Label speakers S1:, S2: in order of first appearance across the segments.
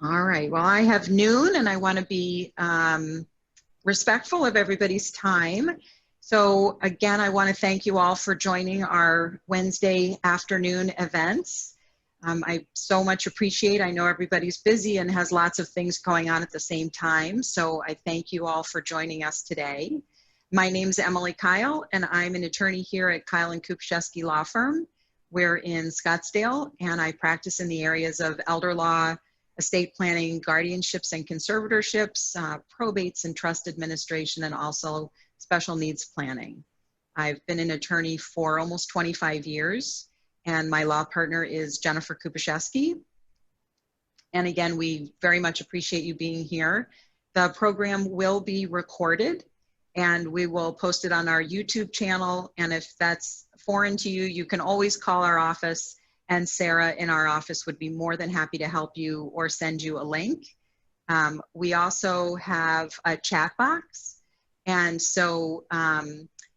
S1: All right. Well, I have noon and I want to be respectful of everybody's time. So again, I want to thank you all for joining our Wednesday afternoon events. I so much appreciate, I know everybody's busy and has lots of things going on at the same time. So I thank you all for joining us today. My name is Emily Kile and I'm an attorney here at Kile and Kupiszewski Law Firm. We're in Scottsdale and I practice in the areas of elder law, estate planning, guardianships and conservatorships, probates and trust administration, and also special needs planning. I've been an attorney for almost 25 years, and my law partner is Jennifer Kupiszewski. And again, we very much appreciate you being here. The program will be recorded, and we will post it on our YouTube channel. And if that's foreign to you, you can always call our office, and Sarah in our office would be more than happy to help you or send you a link. We also have a chat box. And so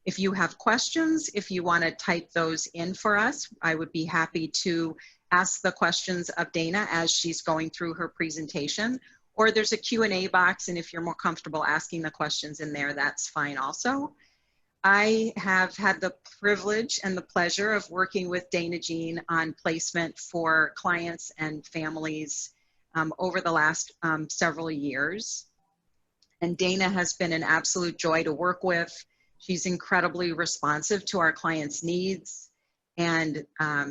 S1: if you have questions, if you want to type those in for us, I would be happy to ask the questions of Dana as she's going through her presentation. Or there's a Q&A box, and if you're more comfortable asking the questions in there, that's fine also. I have had the privilege and the pleasure of working with Dana Jean on placement for clients and families over the last several years. And Dana has been an absolute joy to work with. She's incredibly responsive to our clients' needs, and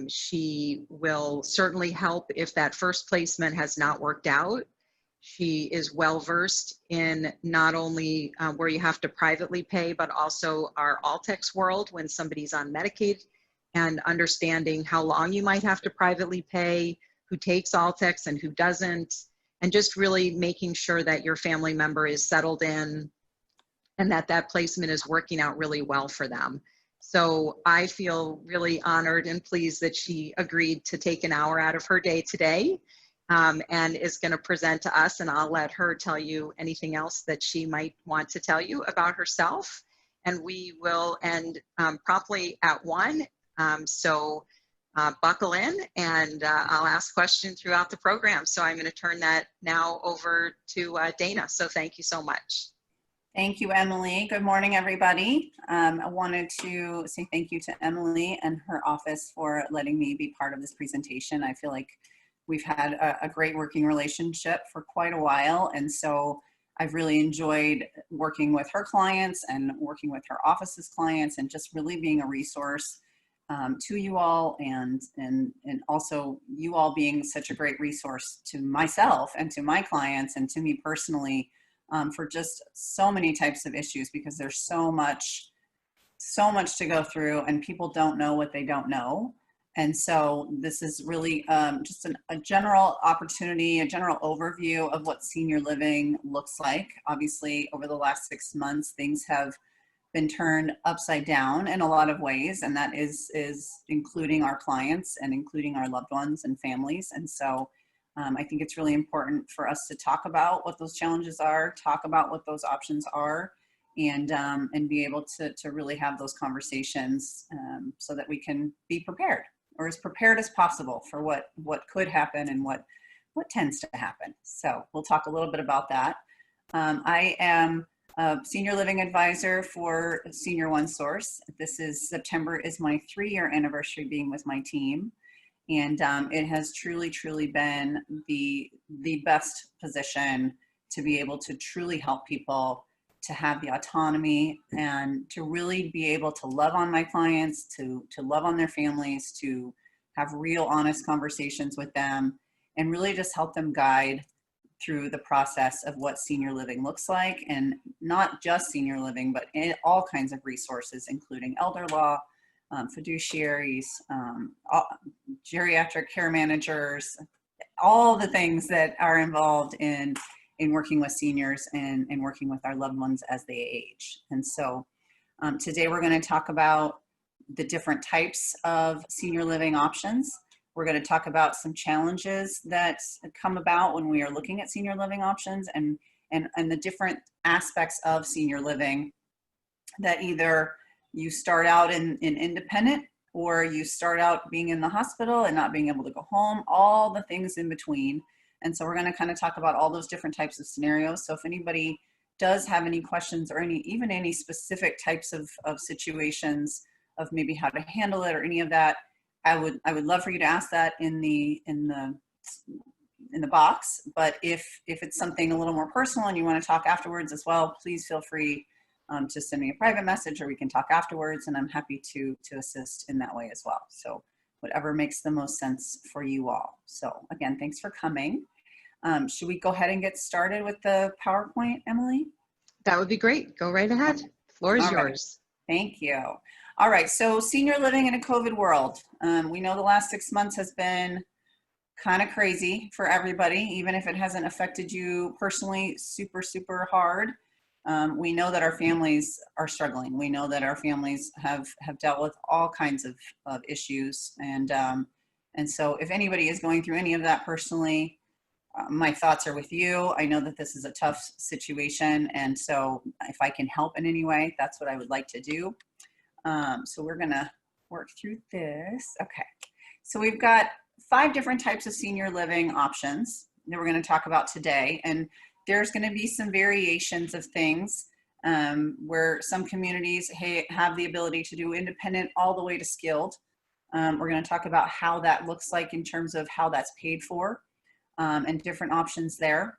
S1: she will certainly help if that first placement has not worked out. She is well-versed in not only where you have to privately pay, but also our Altex world when somebody's on Medicaid, and understanding how long you might have to privately pay, who takes Altex and who doesn't, and just really making sure that your family member is settled in and that that placement is working out really well for them. So I feel really honored and pleased that she agreed to take an hour out of her day today. And is going to present to us, and I'll let her tell you anything else that she might want to tell you about herself. And we will end promptly at 1. So buckle in, and I'll ask questions throughout the program. So I'm going to turn that now over to Dana. So thank you so much.
S2: Thank you, Emily. Good morning, everybody. I wanted to say thank you to Emily and her office for letting me be part of this presentation. I feel like we've had a great working relationship for quite a while, and so I've really enjoyed working with her clients and working with her office's clients, and just really being a resource to you all, and also you all being such a great resource to myself and to my clients and to me personally for just so many types of issues, because there's so much to go through, and people don't know what they don't know. And so this is really just a general opportunity, a general overview of what senior living looks like. Obviously, over the last 6 months, things have been turned upside down in a lot of ways, and that is including our clients and including our loved ones and families. And so I think it's really important for us to talk about what those challenges are, talk about what those options are, and be able to really have those conversations so that we can be prepared, or as prepared as possible for what could happen and what tends to happen. So we'll talk a little bit about that. I am a senior living advisor for Senior One Source. September is my 3-year anniversary being with my team. And it has truly been the best position to be able to truly help people, to have the autonomy and to really be able to love on my clients, to love on their families, to have real honest conversations with them, and really just help them guide through the process of what senior living looks like. And not just senior living, but all kinds of resources, including elder law, fiduciaries, geriatric care managers, all the things that are involved in working with seniors and working with our loved ones as they age. And so today we're going to talk about the different types of senior living options. We're going to talk about some challenges that come about when we are looking at senior living options, and the different aspects of senior living, that either you start out in independent, or you start out being in the hospital and not being able to go home, all the things in between. And so we're going to kind of talk about all those different types of scenarios. So if anybody does have any questions or even any specific types of situations of maybe how to handle it or any of that, I would love for you to ask that in the box. But if it's something a little more personal and you want to talk afterwards as well, please feel free to send me a private message, or we can talk afterwards, and I'm happy to assist in that way as well. So whatever makes the most sense for you all. So again, thanks for coming. Should we go ahead and get started with the PowerPoint, Emily?
S1: That would be great. Go right ahead. Floor is yours.
S2: Thank you. All right, so senior living in a COVID world. We know the last 6 months has been kind of crazy for everybody, even if it hasn't affected you personally super, super hard. We know that our families are struggling. We know that our families have dealt with all kinds of issues. And so if anybody is going through any of that personally, my thoughts are with you. I know that this is a tough situation. And so if I can help in any way, that's what I would like to do. So we're gonna work through this. Okay, so we've got 5 different types of senior living options that we're gonna talk about today. And there's gonna be some variations of things where some communities have the ability to do independent all the way to skilled. We're gonna talk about how that looks like in terms of how that's paid for and different options there.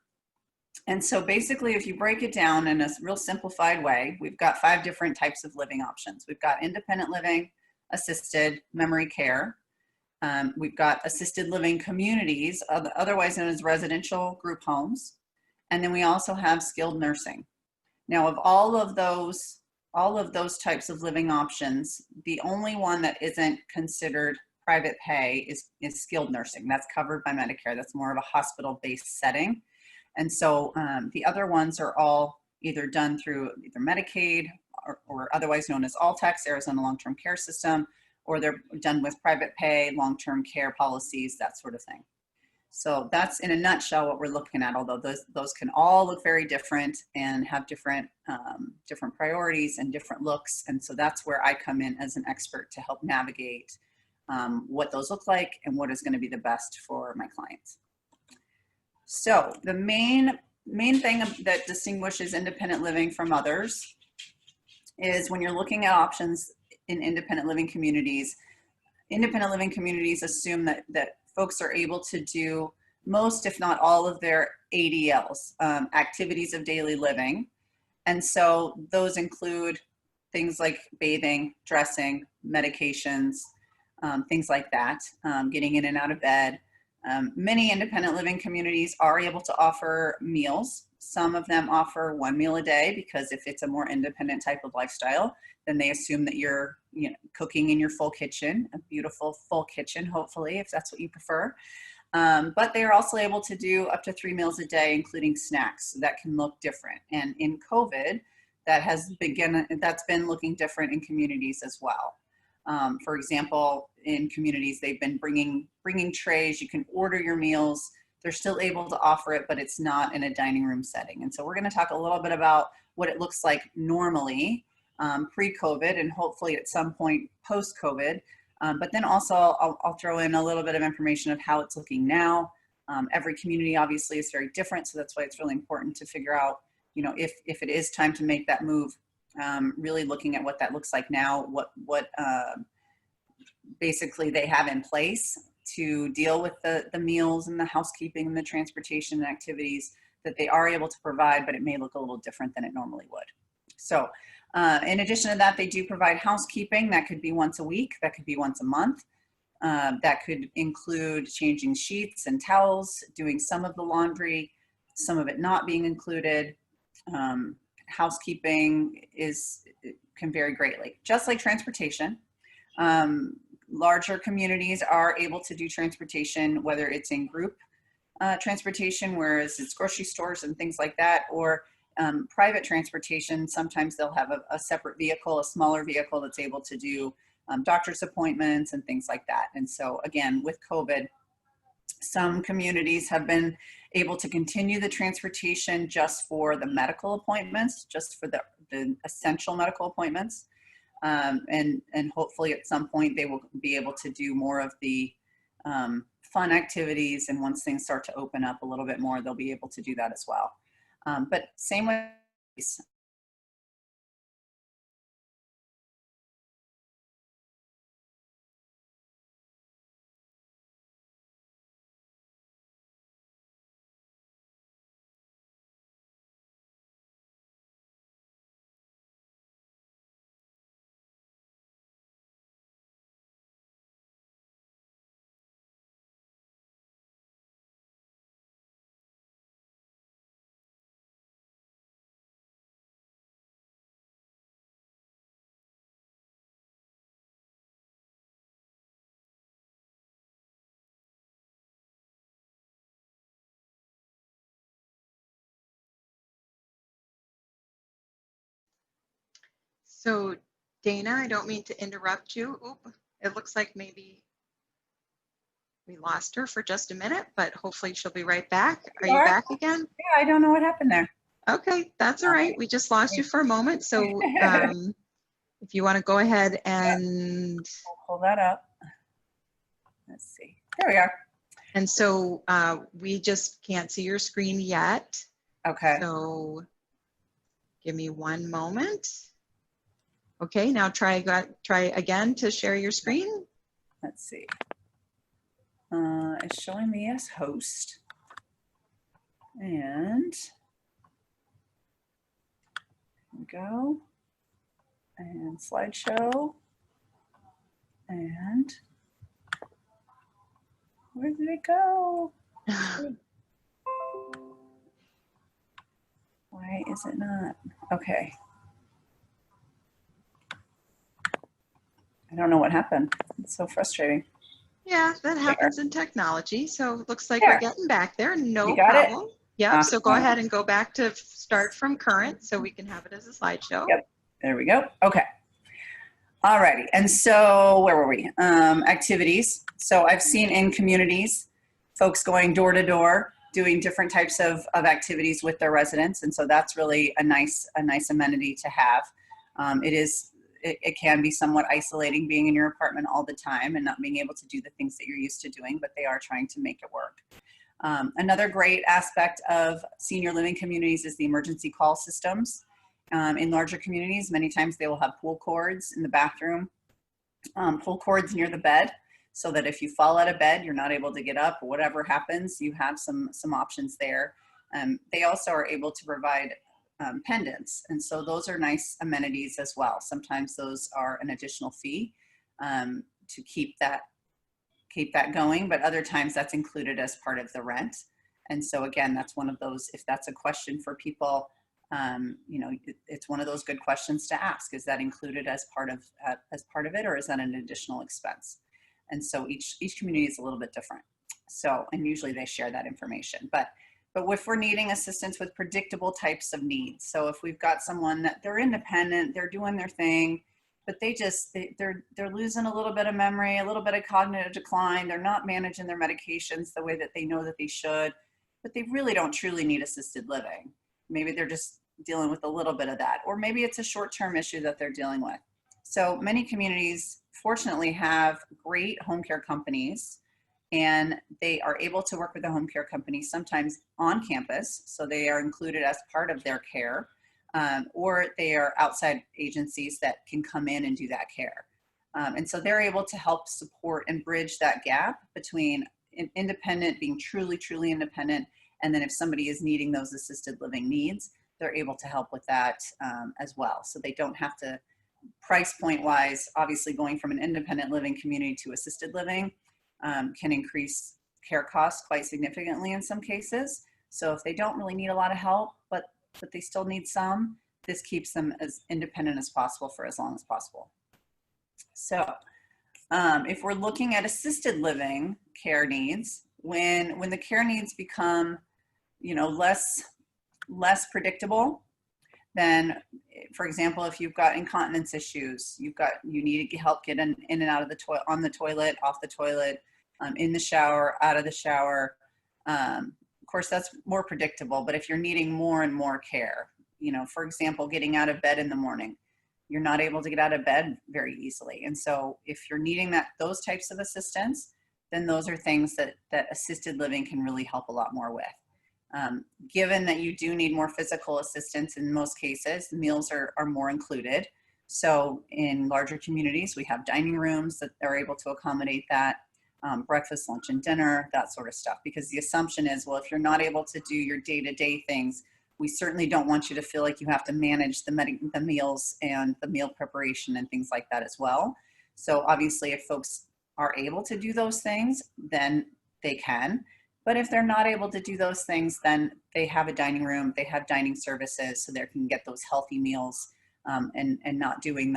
S2: And so basically, if you break it down in a real simplified way, we've got 5 different types of living options. We've got independent living, assisted, memory care. We've got assisted living communities, otherwise known as residential group homes. And then we also have skilled nursing. Now, of all of those types of living options, the only one that isn't considered private pay is skilled nursing. That's covered by Medicare. That's more of a hospital-based setting. And so the other ones are all either done through either Medicaid or otherwise known as All-Tex, Arizona Long-Term Care System, or they're done with private pay, long-term care policies, that sort of thing. So that's in a nutshell what we're looking at, although those can all look very different and have different priorities and different looks. And so that's where I come in as an expert to help navigate what those look like and what is going to be the best for my clients. So the main thing that distinguishes independent living from others is when you're looking at options in independent living communities assume that folks are able to do most, if not all, of their ADLs, activities of daily living. And so those include things like bathing, dressing, medications, things like that, getting in and out of bed. Many independent living communities are able to offer meals. Some of them offer 1 meal a day because if it's a more independent type of lifestyle, then they assume that you're cooking in your full kitchen, a beautiful full kitchen, hopefully, if that's what you prefer. But they are also able to do up to 3 meals a day, including snacks. So that can look different. And in COVID, that's been looking different in communities as well. For example, in communities, they've been bringing trays. You can order your meals. They're still able to offer it, but it's not in a dining room setting. And so we're going to talk a little bit about what it looks like normally pre-COVID and hopefully at some point post-COVID. But then also I'll throw in a little bit of information of how it's looking now. Every community obviously is very different. So that's why it's really important to figure out, if it is time to make that move, really looking at what that looks like now, what basically they have in place to deal with the meals and the housekeeping and the transportation and activities that they are able to provide, but it may look a little different than it normally would. So in addition to that, they do provide housekeeping. That could be once a week, that could be once a month. That could include changing sheets and towels, doing some of the laundry, some of it not being included. Housekeeping can vary greatly, just like transportation. Larger communities are able to do transportation, whether it's in group transportation, whereas it's grocery stores and things like that, or private transportation. Sometimes they'll have a separate vehicle, a smaller vehicle that's able to do doctor's appointments and things like that. And so again, with COVID, some communities have been able to continue the transportation just for the medical appointments, just for the essential medical appointments. And hopefully at some point they will be able to do more of the fun activities, and once things start to open up a little bit more, they'll be able to do that as well. But same with
S1: So Dana, I don't mean to interrupt you. Oop, it looks like maybe we lost her for just a minute, but hopefully she'll be right back. Are you back again?
S2: Yeah, I don't know what happened there.
S1: Okay, that's all right. We just lost you for a moment. So if you want to go ahead and
S2: pull that up. Let's see. There we are.
S1: And so we just can't see your screen yet.
S2: Okay.
S1: So give me one moment. Okay, now try again to share your screen.
S2: Let's see. It's showing me as host. And here we go. And slideshow. And where did it go? Why is it not? Okay. I don't know what happened. It's so frustrating.
S1: Yeah, that happens in technology. So it looks like
S2: There.
S1: we're getting back there. No
S2: You got
S1: problem. Yep.
S2: Awesome.
S1: So go ahead and go back to start from current so we can have it as a slideshow.
S2: Yep. There we go. Okay. Alrighty. And so where were we? Activities. So I've seen in communities folks going door to door doing different types of activities with their residents. And so that's really a nice amenity to have. It can be somewhat isolating being in your apartment all the time and not being able to do the things that you're used to doing, but they are trying to make it work. Another great aspect of senior living communities is the emergency call systems. In larger communities, many times they will have pull cords in the bathroom, pull cords near the bed, so that if you fall out of bed, you're not able to get up, or whatever happens, you have some options there. They also are able to provide pendants, and so those are nice amenities as well. Sometimes those are an additional fee to keep that going, but other times that's included as part of the rent. And so again, that's one of those, if that's a question for people, you know, it's one of those good questions to ask. Is that included as part of it, or is that an additional expense? And so each community is a little bit different. So, and usually they share that information, but if we're needing assistance with predictable types of needs. So if we've got someone that they're independent, they're doing their thing, but they're losing a little bit of memory, a little bit of cognitive decline. They're not managing their medications the way that they know that they should, but they really don't truly need assisted living. Maybe they're just dealing with a little bit of that, or maybe it's a short-term issue that they're dealing with. So many communities fortunately have great home care companies, and they are able to work with the home care companies sometimes on campus. So they are included as part of their care, or they are outside agencies that can come in and do that care. And so they're able to help support and bridge that gap between independent, being truly, truly independent, and then if somebody is needing those assisted living needs, they're able to help with that as well. So they don't have to, price point wise, obviously going from an independent living community to assisted living can increase care costs quite significantly in some cases. So if they don't really need a lot of help, but they still need some, this keeps them as independent as possible for as long as possible. So if we're looking at assisted living care needs, when the care needs become, you know, less predictable, then, for example, if you've got incontinence issues, you need to help get in and out of the toilet, on the toilet, off the toilet, in the shower, out of the shower. Of course, that's more predictable. But if you're needing more and more care, you know, for example, getting out of bed in the morning, you're not able to get out of bed very easily. And so if you're needing those types of assistance, then those are things that assisted living can really help a lot more with. Given that you do need more physical assistance in most cases, the meals are more included. So in larger communities, we have dining rooms that are able to accommodate that, breakfast, lunch, and dinner, that sort of stuff. Because the assumption is, well, if you're not able to do your day-to-day things, we certainly don't want you to feel like you have to manage the meals and the meal preparation and things like that as well. So obviously, if folks are able to do those things, then they can. But if they're not able to do those things, then they have a dining room, they have dining services, so they can get those healthy meals, and not doing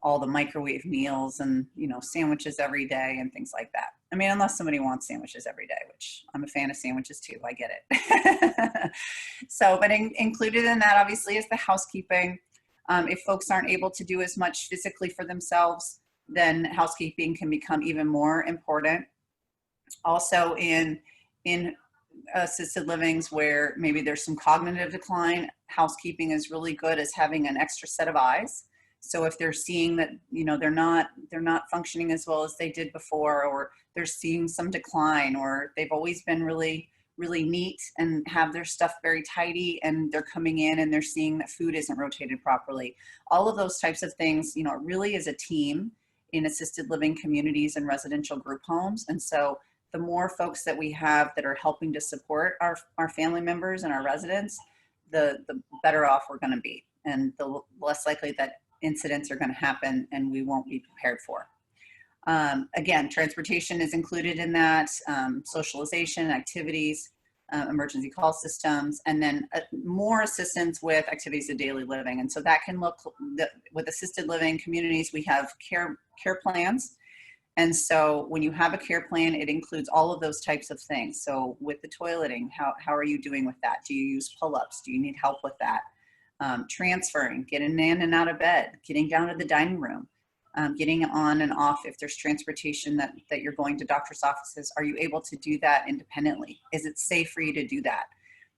S2: all the microwave meals and, you know, sandwiches every day and things like that. I mean, unless somebody wants sandwiches every day, which I'm a fan of sandwiches too, I get it. So, but included in that obviously is the housekeeping. If folks aren't able to do as much physically for themselves, then housekeeping can become even more important. Also in assisted livings where maybe there's some cognitive decline, housekeeping is really good as having an extra set of eyes. So if they're seeing that, you know, they're not functioning as well as they did before, or they're seeing some decline, or they've always been really, really neat and have their stuff very tidy, and they're coming in and they're seeing that food isn't rotated properly. All of those types of things, you know, it really is a team in assisted living communities and residential group homes. And so the more folks that we have that are helping to support our family members and our residents, the better off we're going to be, and the less likely that incidents are going to happen and we won't be prepared for. Again, transportation is included in that, socialization, activities, emergency call systems, and then more assistance with activities of daily living. And so that can look, with assisted living communities, we have care plans. And so when you have a care plan, it includes all of those types of things. So with the toileting, how are you doing with that? Do you use pull-ups? Do you need help with that? Transferring, getting in and out of bed, getting down to the dining room, getting on and off if there's transportation that you're going to doctor's offices. Are you able to do that independently? Is it safe for you to do that?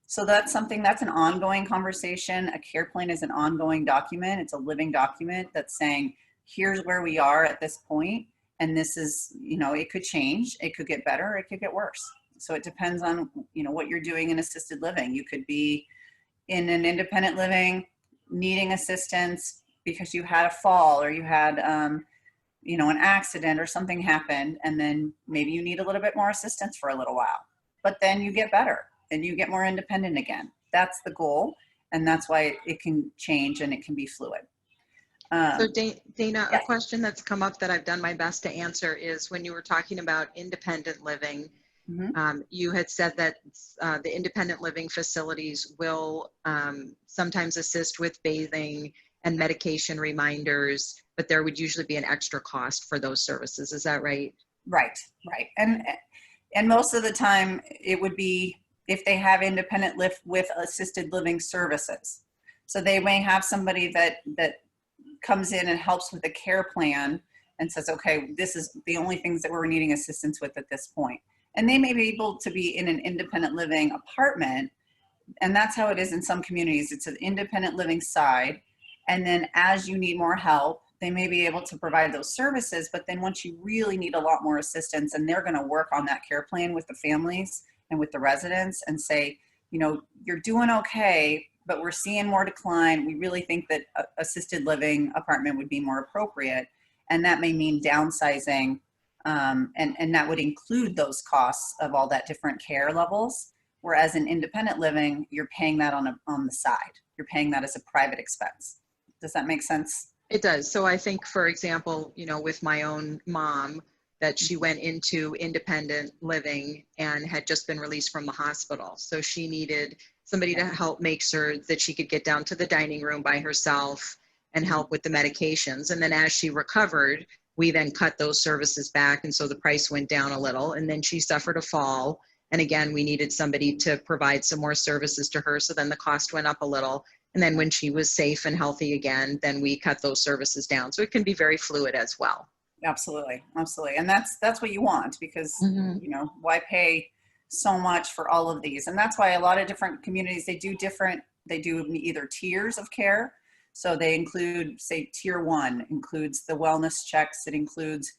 S2: So that's an ongoing conversation. A care plan is an ongoing document. It's a living document that's saying, here's where we are at this point, and this is, you know, it could change, it could get better, it could get worse. So it depends on, you know, what you're doing in assisted living. You could be in an independent living, needing assistance because you had a fall, or you had, you know, an accident or something happened, and then maybe you need a little bit more assistance for a little while, but then you get better and you get more independent again. That's the goal, and that's why it can change and it can be fluid.
S1: So Dana,
S2: yes.
S1: A question that's come up that I've done my best to answer is when you were talking about independent living, you had said that the independent living facilities will sometimes assist with bathing and medication reminders, but there would usually be an extra cost for those services. Is that right? Right.
S2: And most of the time it would be if they have independent live with assisted living services. So they may have somebody that comes in and helps with a care plan and says, okay, this is the only things that we're needing assistance with at this point. And they may be able to be in an independent living apartment. And that's how it is in some communities. It's an independent living side. And then as you need more help, they may be able to provide those services. But then once you really need a lot more assistance, and they're going to work on that care plan with the families and with the residents and say, you know, you're doing okay, but we're seeing more decline. We really think that assisted living apartment would be more appropriate. And that may mean downsizing. And that would include those costs of all that different care levels. Whereas in independent living, you're paying that on the side. You're paying that as a private expense. Does that make sense?
S1: It does. So I think, for example, you know, with my own mom, that she went into independent living and had just been released from the hospital. So she needed somebody to help make sure that she could get down to the dining room by herself and help with the medications. And then as she recovered, we then cut those services back. And so the price went down a little, and then she suffered a fall. And again, we needed somebody to provide some more services to her. So then the cost went up a little. And then when she was safe and healthy again, then we cut those services down. So it can be very fluid as well.
S2: Absolutely. And that's what you want, because, you know, why pay so much for all of these? And that's why a lot of different communities, they do either tiers of care. So they include, say, tier 1 includes the wellness checks. It includes,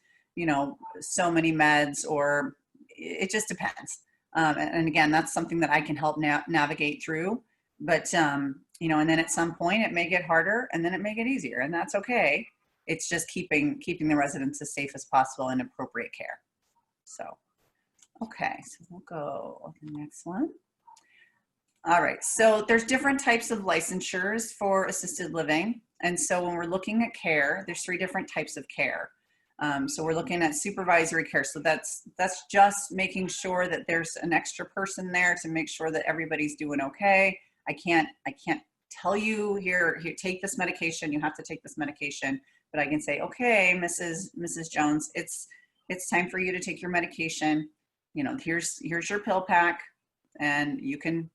S2: so many meds, or it just depends. And again, that's something that I can help navigate through. But, and then at some point it may get harder, and then it may get easier, and that's okay. It's just keeping the residents as safe as possible and appropriate care. So, okay, so we'll go to the next one. All right, so there's different types of licensures for assisted living. And so when we're looking at care, there's 3 different types of care. So we're looking at supervisory care. So that's just making sure that there's an extra person there to make sure that everybody's doing okay. I can't tell you here, take this medication, you have to take this medication, but I can say, okay, Mrs. Jones, it's time for you to take your medication. Here's your pill pack, and you can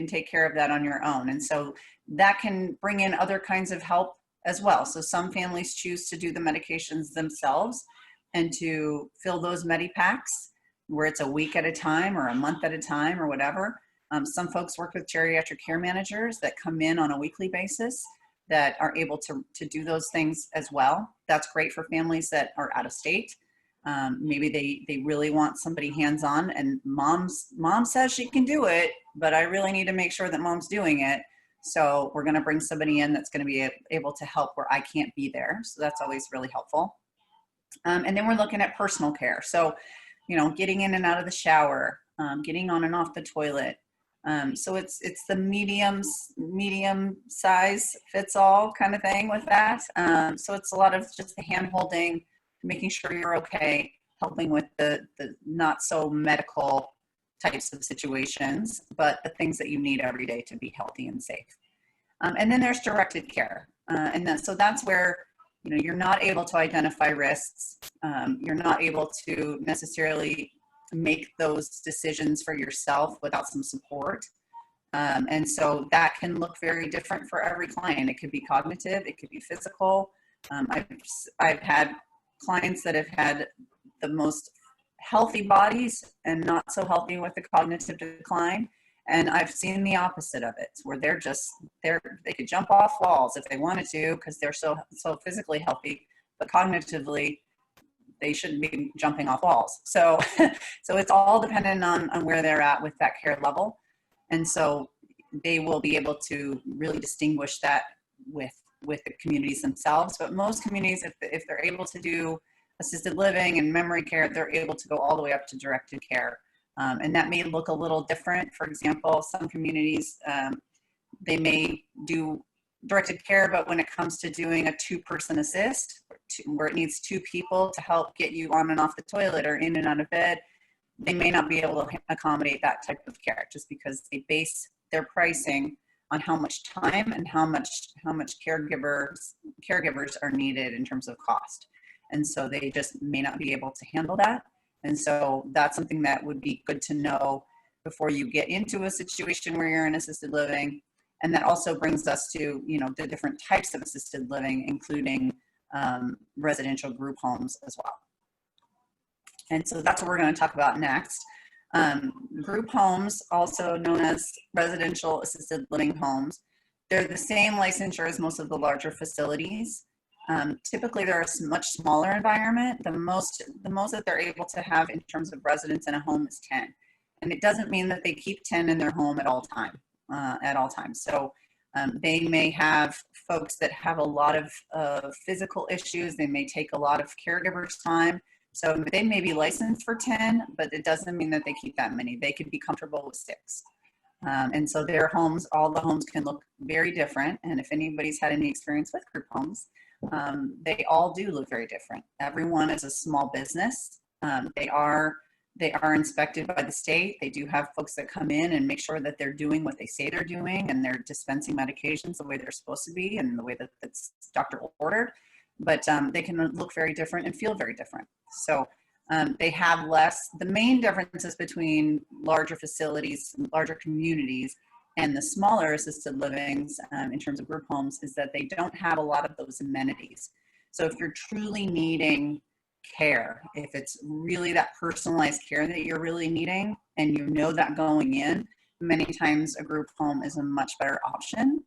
S2: take care of that on your own. And so that can bring in other kinds of help as well. So some families choose to do the medications themselves and to fill those medipacks where it's a week at a time or a month at a time or whatever. Some folks work with geriatric care managers that come in on a weekly basis that are able to do those things as well. That's great for families that are out of state. Maybe they really want somebody hands-on, and mom says she can do it, but I really need to make sure that mom's doing it. So we're going to bring somebody in that's going to be able to help where I can't be there. So that's always really helpful. And then we're looking at personal care. So, getting in and out of the shower, getting on and off the toilet. So it's the medium size fits all kind of thing with that. So it's a lot of just the hand holding, making sure you're okay, helping with the not so medical types of situations, but the things that you need every day to be healthy and safe. And then there's directed care. So that's where, you're not able to identify risks. You're not able to necessarily make those decisions for yourself without some support. And so that can look very different for every client. It could be cognitive, it could be physical. I've had clients that have had the most healthy bodies and not so healthy with the cognitive decline. And I've seen the opposite of it, where they could jump off walls if they wanted to because they're so physically healthy, but cognitively they shouldn't be jumping off walls. So it's all dependent on where they're at with that care level. And so they will be able to really distinguish that with the communities themselves. But most communities, if they're able to do assisted living and memory care, they're able to go all the way up to directed care. And that may look a little different. For example, some communities, they may do directed care, but when it comes to doing a 2-person assist, where it needs 2 people to help get you on and off the toilet or in and out of bed, they may not be able to accommodate that type of care, just because they base their pricing on how much time and how much caregivers are needed in terms of cost. And so they just may not be able to handle that. And so that's something that would be good to know before you get into a situation where you're in assisted living. And that also brings us to, the different types of assisted living, including residential group homes as well. And so that's what we're going to talk about next. Group homes, also known as residential assisted living homes, they're the same licensure as most of the larger facilities. Typically, they're a much smaller environment. The most that they're able to have in terms of residents in a home is 10. And it doesn't mean that they keep 10 in their home at all times. So they may have folks that have a lot of physical issues. They may take a lot of caregivers' time. So they may be licensed for 10, but it doesn't mean that they keep that many. They could be comfortable with 6. And so their homes, all the homes can look very different. And if anybody's had any experience with group homes, they all do look very different. Everyone is a small business. They are inspected by the state. They do have folks that come in and make sure that they're doing what they say they're doing, and they're dispensing medications the way they're supposed to be and the way that it's doctor ordered. But they can look very different and feel very different. So they have less. The main differences between larger facilities, larger communities, and the smaller assisted livings in terms of group homes is that they don't have a lot of those amenities. So if you're truly needing care, if it's really that personalized care that you're really needing, and you know that going in, many times a group home is a much better option,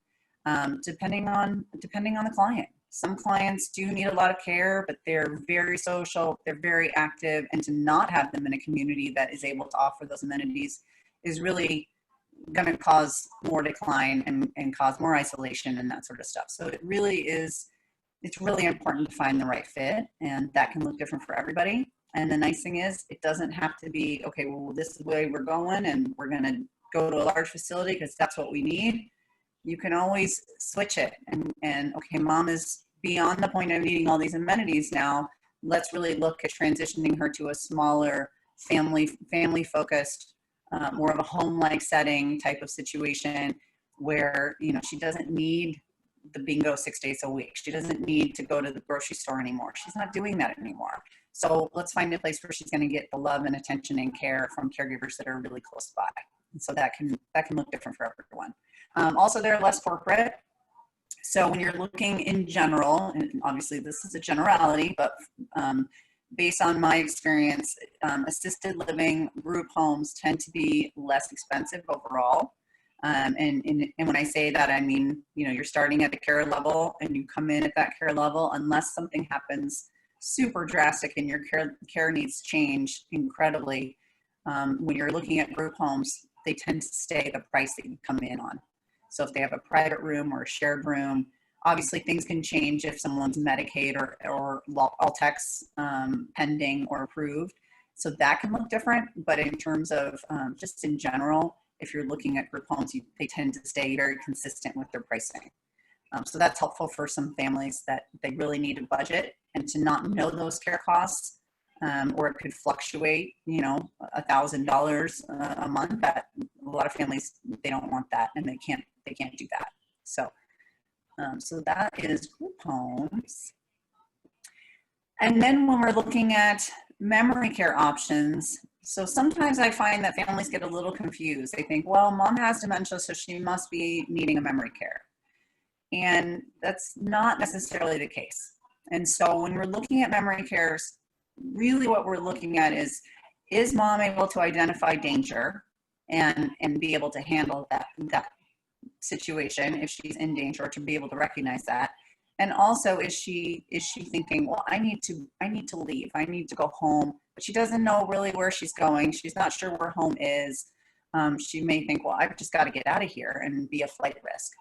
S2: depending on the client. Some clients do need a lot of care, but they're very social, they're very active, and to not have them in a community that is able to offer those amenities is really going to cause more decline and cause more isolation and that sort of stuff. So it's really important to find the right fit, and that can look different for everybody. And the nice thing is, it doesn't have to be, okay, well, this is the way we're going and we're going to go to a large facility because that's what we need. You can always switch it and okay, mom is beyond the point of needing all these amenities now. Let's really look at transitioning her to a smaller family focused, more of a home-like setting type of situation where, you know, she doesn't need the bingo 6 days a week. She doesn't need to go to the grocery store anymore. She's not doing that anymore. So let's find a place where she's going to get the love and attention and care from caregivers that are really close by. And so that can look different for everyone. Also, they're less corporate. So when you're looking in general, and obviously this is a generality, but based on my experience, assisted living group homes tend to be less expensive overall. And when I say that, I mean, you know, you're starting at the care level and you come in at that care level unless something happens super drastic and your care needs change incredibly. When you're looking at group homes, they tend to stay the price that you come in on. So if they have a private room or a shared room, obviously things can change if someone's Medicaid or All-Tex pending or approved. So that can look different, but in terms of just in general, if you're looking at group homes, they tend to stay very consistent with their pricing. So that's helpful for some families that they really need a budget and to not know those care costs, or it could fluctuate, you know, $1,000 a month. That a lot of families, they don't want that and they can't do that. So, so that is group homes. And then when we're looking at memory care options, so sometimes I find that families get a little confused. They think, well, mom has dementia, so she must be needing a memory care. And that's not necessarily the case. And so when we're looking at memory cares, really what we're looking at is mom able to identify danger and be able to handle that situation if she's in danger, or to be able to recognize that? And also, is she thinking, well, I need to leave, I need to go home, but she doesn't know really where she's going. She's not sure where home is. She may think, well, I've just got to get out of here and be a flight risk.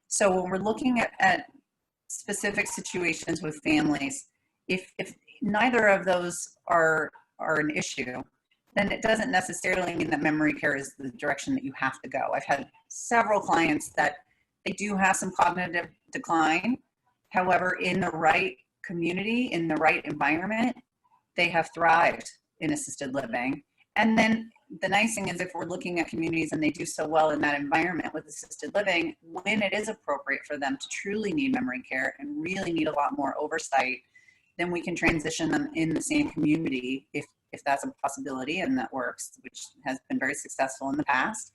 S2: So when we're looking at specific situations with families, if neither of those are an issue, then it doesn't necessarily mean that memory care is the direction that you have to go. I've had several clients that they do have some cognitive decline. However, in the right community, in the right environment, they have thrived in assisted living. And then the nice thing is, if we're looking at communities and they do so well in that environment with assisted living, when it is appropriate for them to truly need memory care and really need a lot more oversight, then we can transition them in the same community if that's a possibility and that works, which has been very successful in the past.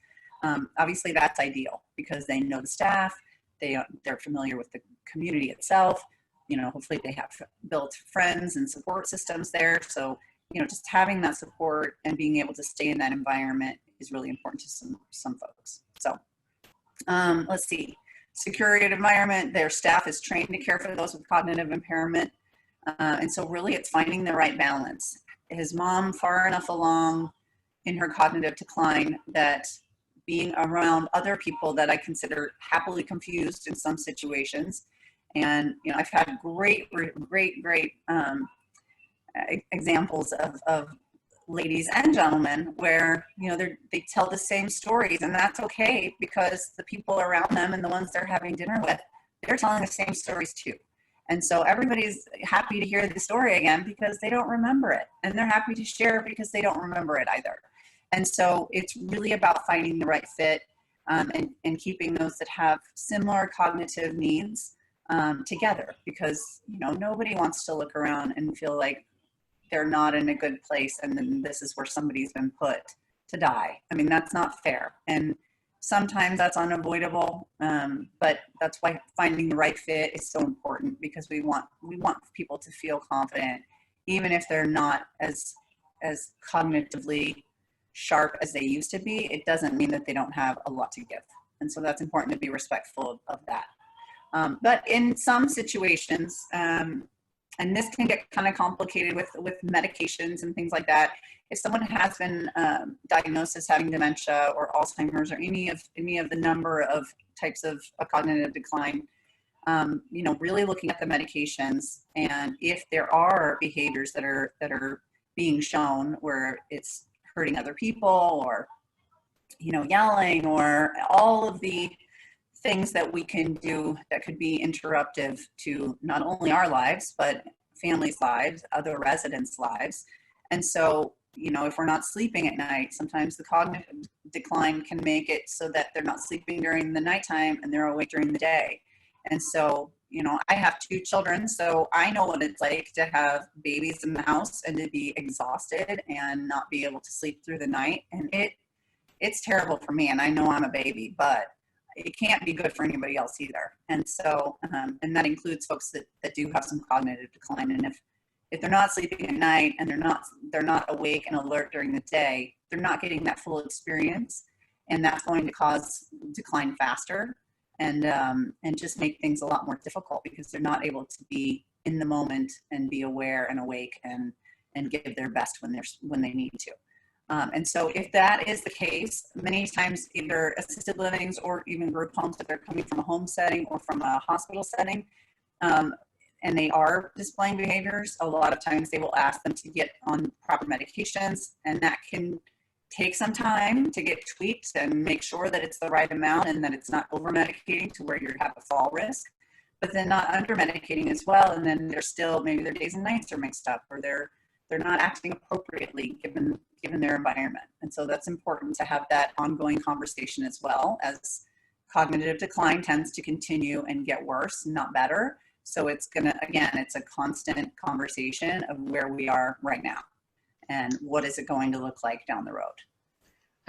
S2: Obviously that's ideal because they know the staff, they're familiar with the community itself, you know, hopefully they have built friends and support systems there. So, you know, just having that support and being able to stay in that environment is really important to some folks. So let's see, secure environment, their staff is trained to care for those with cognitive impairment. And so really it's finding the right balance. Is mom far enough along in her cognitive decline that being around other people that I consider happily confused in some situations? And, you know, I've had great examples of ladies and gentlemen where, you know, they tell the same stories, and that's okay because the people around them and the ones they're having dinner with, they're telling the same stories too. And so everybody's happy to hear the story again because they don't remember it, and they're happy to share because they don't remember it either. And so it's really about finding the right fit and keeping those that have similar cognitive needs together, because, you know, nobody wants to look around and feel like they're not in a good place and then this is where somebody's been put to die. I mean, that's not fair. And sometimes that's unavoidable, but that's why finding the right fit is so important, because we want people to feel confident, even if they're not as cognitively sharp as they used to be. It doesn't mean that they don't have a lot to give. And so that's important to be respectful of that. But in some situations, and this can get kind of complicated with medications and things like that. If someone has been diagnosed as having dementia or Alzheimer's or any of the number of types of cognitive decline, really looking at the medications, and if there are behaviors that are being shown where it's hurting other people, or yelling, or all of the things that we can do that could be interruptive to not only our lives, but families' lives, other residents' lives. And so, if we're not sleeping at night, sometimes the cognitive decline can make it so that they're not sleeping during the nighttime and they're awake during the day. And so, I have 2 children, so I know what it's like to have babies in the house and to be exhausted and not be able to sleep through the night. And it's terrible for me. And I know I'm a baby, but it can't be good for anybody else either. And so, and that includes folks that do have some cognitive decline. And if they're not sleeping at night and they're not awake and alert during the day, they're not getting that full experience, and that's going to cause decline faster and just make things a lot more difficult, because they're not able to be in the moment and be aware and awake and give their best when they need to. And so if that is the case, many times either assisted livings or even group homes, if they're coming from a home setting or from a hospital setting, and they are displaying behaviors, a lot of times they will ask them to get on proper medications, and that can take some time to get tweaked and make sure that it's the right amount and that it's not over medicating to where you have a fall risk, but then not under medicating as well. And then they're still, maybe their days and nights are mixed up, or they're not acting appropriately given their environment. And so that's important to have that ongoing conversation, as well, as cognitive decline tends to continue and get worse, not better. So it's it's a constant conversation of where we are right now and what is it going to look like down the road.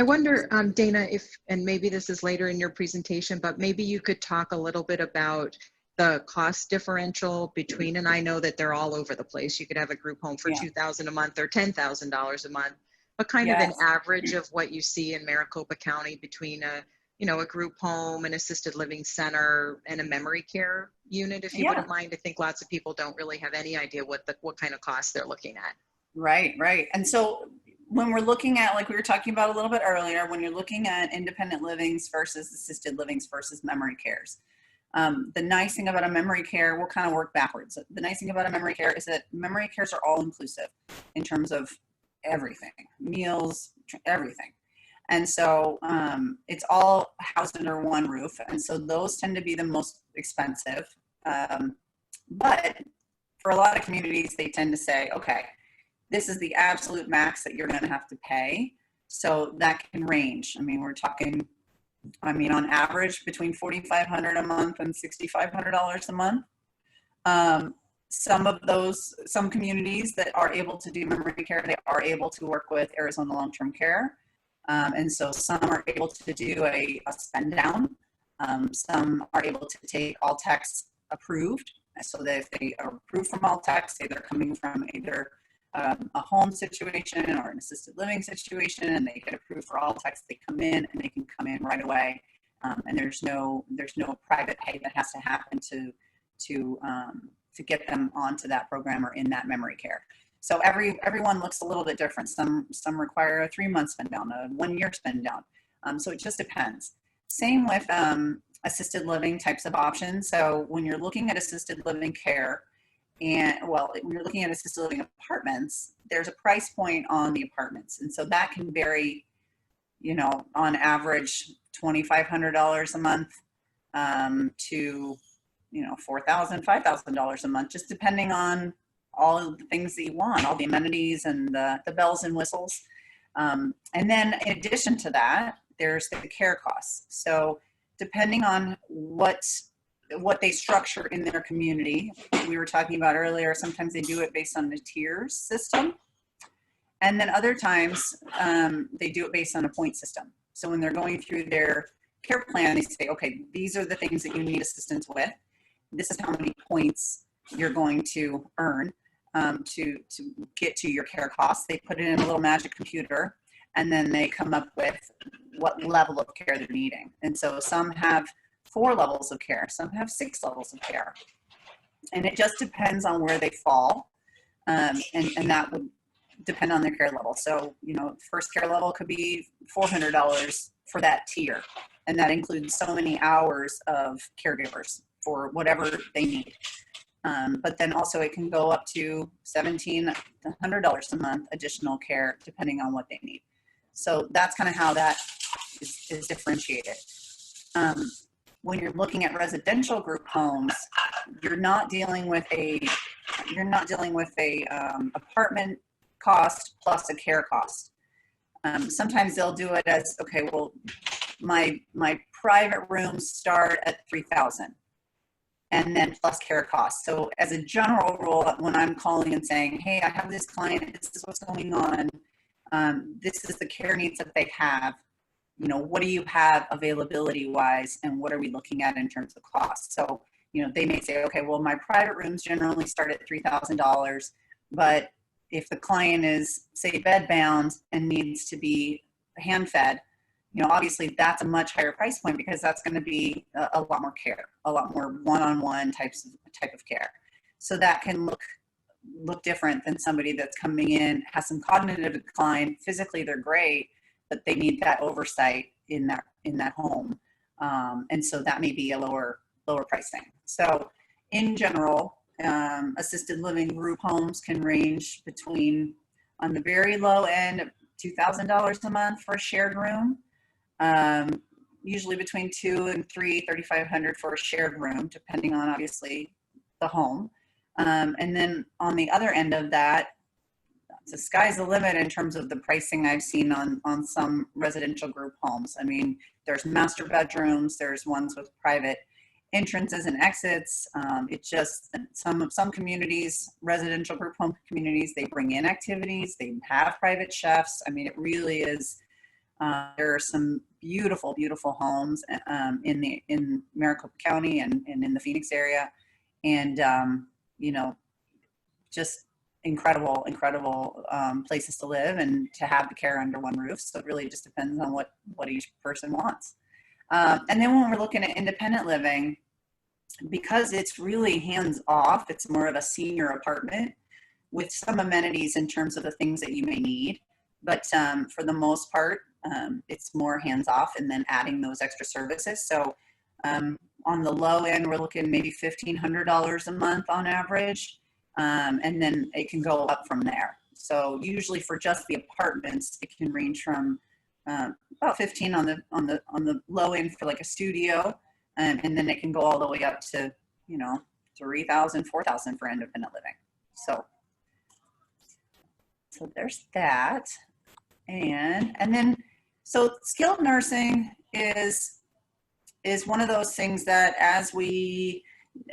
S1: I wonder, Dana, and maybe this is later in your presentation, but maybe you could talk a little bit about the cost differential between, and I know that they're all over the place. You could have a group home for $2,000 a month or $10,000 a month, but kind of an average of what you see in Maricopa County between a group home, an assisted living center, and a memory care unit, if you wouldn't mind. I think lots of people don't really have any idea what kind of costs they're looking at.
S2: Right. And so when we're looking at, like we were talking about a little bit earlier, when you're looking at independent livings versus assisted livings versus memory cares, the nice thing about a memory care, we'll kind of work backwards. The nice thing about a memory care is that memory cares are all inclusive in terms of everything, meals, everything. And so it's all housed under one roof. And so those tend to be the most expensive. But for a lot of communities, they tend to say, okay, this is the absolute max that you're going to have to pay. So that can range. We're talking, on average between $4,500 a month and $6,500 a month. Some communities that are able to do memory care, they are able to work with Arizona Long-Term Care. And so some are able to do a spend down. Some are able to take all tax approved. So that if they are approved from all tax, say they're coming from either a home situation or an assisted living situation, and they get approved for all tax, they come in and they can come in right away. And there's no private pay that has to happen to get them onto that program or in that memory care. So everyone looks a little bit different. Some require a 3-month spend down, a 1-year spend down. So it just depends. Same with assisted living types of options. So when you're looking at assisted living care, when you're looking at assisted living apartments, there's a price point on the apartments. And so that can vary, on average $2,500 a month to, $4,000, $5,000 a month, just depending on all of the things that you want, all the amenities and the bells and whistles. And then in addition to that, there's the care costs. So depending on what they structure in their community, we were talking about earlier, sometimes they do it based on the tiers system. And then other times they do it based on a point system. So when they're going through their care plan, they say, okay, these are the things that you need assistance with. This is how many points you're going to earn to get to your care costs. They put it in a little magic computer, and then they come up with what level of care they're needing. And so some have 4 levels of care. Some have 6 levels of care. And it just depends on where they fall. And that would depend on their care level. So, you know, first care level could be $400 for that tier. And that includes so many hours of caregivers for whatever they need. But then also it can go up to $1,700 a month additional care depending on what they need. So that's kind of how that is differentiated. When you're looking at residential group homes, you're not dealing with a apartment cost plus a care cost. Sometimes they'll do it as, okay, well, my private rooms start at $3,000 and then plus care costs. So as a general rule, when I'm calling and saying, hey, I have this client, this is what's going on, this is the care needs that they have, you know, what do you have availability wise, and what are we looking at in terms of cost? So, you know, they may say, okay, well, my private rooms generally start at $3,000, but if the client is, say, bed bound and needs to be hand fed, you know, obviously that's a much higher price point because that's going to be a lot more care, a lot more one-on-one type of care. So that can look different than somebody that's coming in, has some cognitive decline. Physically, they're great, but they need that oversight in that home, and so that may be a lower pricing. So, in general, assisted living group homes can range between, on the very low end, $2,000 a month for a shared room, usually between $3,500 for a shared room, depending on obviously the home, and then on the other end of that, the sky's the limit in terms of the pricing I've seen on some residential group homes. I mean, there's master bedrooms, there's ones with private entrances and exits. It's just some communities, residential group home communities, they bring in activities, they have private chefs. I mean, it really is. There are some beautiful, beautiful homes in Maricopa County and in the Phoenix area, and you know, just incredible places to live and to have the care under one roof. So it really just depends on what each person wants. And then when we're looking at independent living, because it's really hands off, it's more of a senior apartment with some amenities in terms of the things that you may need. But for the most part, it's more hands off and then adding those extra services. So on the low end, we're looking maybe $1,500 a month on average. And then it can go up from there. So usually for just the apartments, it can range from about 15 on the low end for like a studio, and then it can go all the way up to, you know, 3,000, 4,000 for independent living. So there's that, and then so skilled nursing is one of those things that as we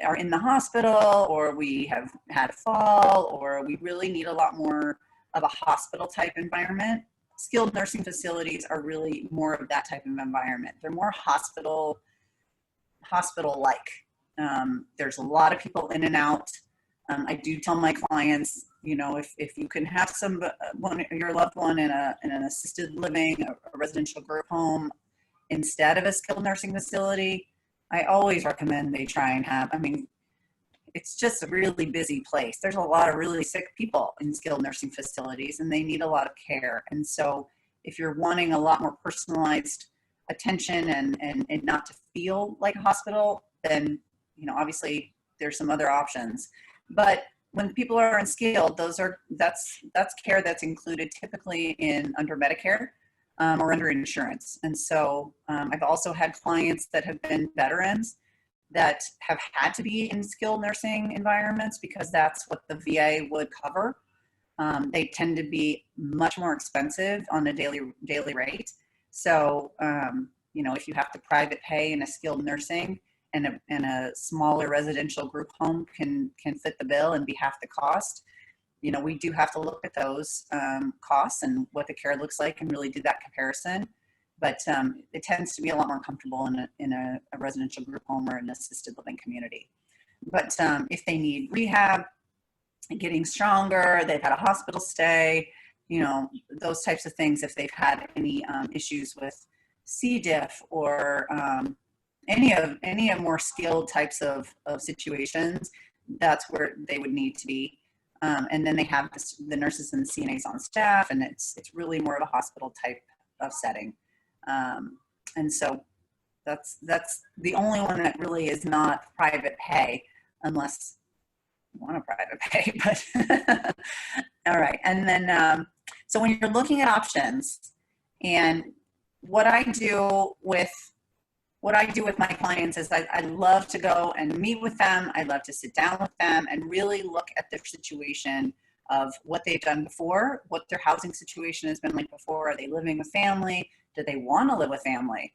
S2: are in the hospital, or we have had a fall, or we really need a lot more of a hospital type environment, skilled nursing facilities are really more of that type of environment. They're more hospital-like. There's a lot of people in and out. I do tell my clients, you know, if you can have your loved one in an assisted living, a residential group home, instead of a skilled nursing facility, I always recommend they try and have, I mean, it's just a really busy place. There's a lot of really sick people in skilled nursing facilities, and they need a lot of care. And so if you're wanting a lot more personalized attention and not to feel like a hospital, then, you know, obviously there's some other options. But when people are in skilled, that's care that's included typically under Medicare. Or under insurance. And so I've also had clients that have been veterans that have had to be in skilled nursing environments because that's what the VA would cover. They tend to be much more expensive on a daily rate. So, you know, if you have to private pay in a skilled nursing and a smaller residential group home can fit the bill and be half the cost, you know, we do have to look at those costs and what the care looks like and really do that comparison. But it tends to be a lot more comfortable in a residential group home or an assisted living community. But if they need rehab, getting stronger, they've had a hospital stay, you know, those types of things, if they've had any issues with C. diff or any of more skilled types of situations, that's where they would need to be. And then they have the nurses and the CNAs on staff, and it's really more of a hospital type of setting. And so that's the only one that really is not private pay, unless you want a private pay. But all right, and then so when you're looking at options, and what I do with my clients is I love to go and meet with them. I love to sit down with them and really look at their situation of what they've done before, what their housing situation has been like before. Are they living with family? Do they want to live with family?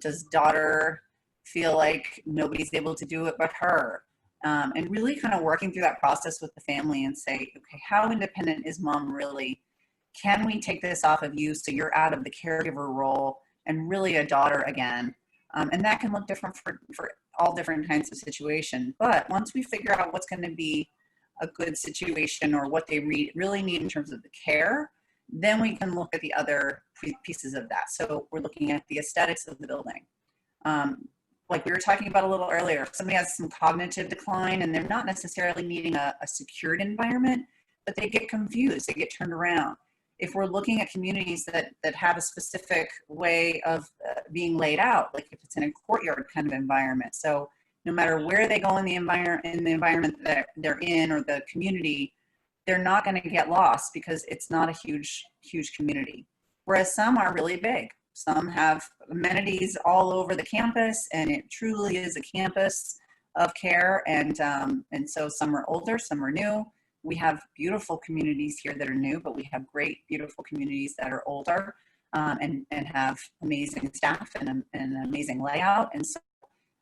S2: Does daughter feel like nobody's able to do it but her? And really kind of working through that process with the family and say, okay, how independent is mom really? Can we take this off of you so you're out of the caregiver role and really a daughter again? And that can look different for all different kinds of situations. But once we figure out what's going to be a good situation or what they really need in terms of the care, then we can look at the other pieces of that. So we're looking at the aesthetics of the building. Like we were talking about a little earlier, if somebody has some cognitive decline and they're not necessarily needing a secured environment, but they get confused, they get turned around. If we're looking at communities that have a specific way of being laid out, like if it's in a courtyard kind of environment, so no matter where they go in the environment that they're in or the community, they're not going to get lost because it's not a huge community. Whereas some are really big. Some have amenities all over the campus, and it truly is a campus of care. And so some are older, some are new. We have beautiful communities here that are new, but we have great, beautiful communities that are older and have amazing staff and an amazing layout. And so,